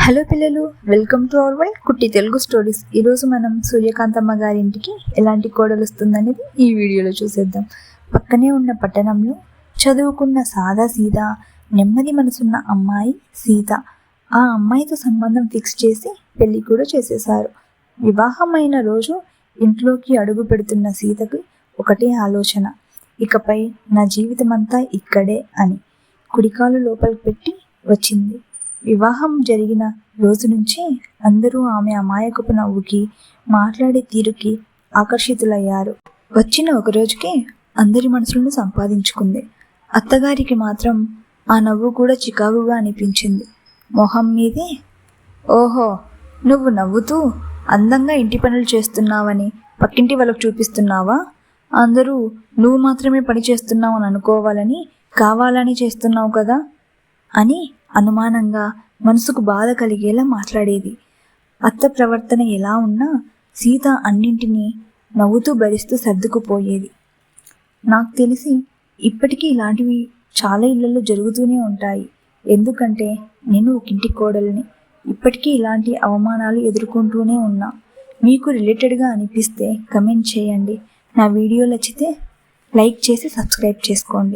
Hello పిల్లలు, welcome to our world కుట్టి Telugu stories. ఈరోజు మనం సూర్యకాంతమ్మ గారి ఇంటికి ఎలాంటి కోడలు వస్తుందనేది ఈ వీడియోలో చూసేద్దాం. పక్కనే ఉన్న పట్టణంలో చదువుకున్న సాదా సీదా నెమ్మది మనసున్న అమ్మాయి సీత. ఆ అమ్మాయితో సంబంధం ఫిక్స్ చేసి పెళ్లి కూడా చేసేశారు. వివాహమైన రోజు ఇంట్లోకి అడుగు పెడుతున్న సీతకు ఒకటే ఆలోచన, ఇకపై నా జీవితం అంతా ఇక్కడే అని. కుడికాలు లోపలికి పెట్టి వచ్చింది. వివాహం జరిగిన రోజు నుంచి అందరూ ఆమె అమాయకపు నవ్వుకి, మాట్లాడే తీరుకి ఆకర్షితులయ్యారు. వచ్చిన ఒక రోజుకే అందరి మనసులను సంపాదించుకుంది. అత్తగారికి మాత్రం ఆ నవ్వు కూడా చికాకుగా అనిపించింది. మొహం మీదే, ఓహో, నువ్వు నవ్వుతూ అందంగా ఇంటి పనులు చేస్తున్నావని పక్కింటి వాళ్ళకు చూపిస్తున్నావా? అందరూ నువ్వు మాత్రమే పని చేస్తున్నావు అని అనుకోవాలని కావాలని చేస్తున్నావు కదా అని అనుమానంగా, మనసుకు బాధ కలిగేలా మాట్లాడేది. అత్త ప్రవర్తన ఎలా ఉన్నా సీత అన్నింటినీ నవ్వుతూ భరిస్తూ సర్దుకుపోయేది. నాకు తెలిసి ఇప్పటికీ ఇలాంటివి చాలా ఇళ్లలో జరుగుతూనే ఉంటాయి. ఎందుకంటే నేను ఒక ఇంటి కోడలిని. ఇప్పటికీ ఇలాంటి అవమానాలు ఎదుర్కొంటూనే ఉన్నా. మీకు రిలేటెడ్గా అనిపిస్తే కమెంట్ చేయండి. నా వీడియో నచ్చితే లైక్ చేసి సబ్స్క్రైబ్ చేసుకోండి.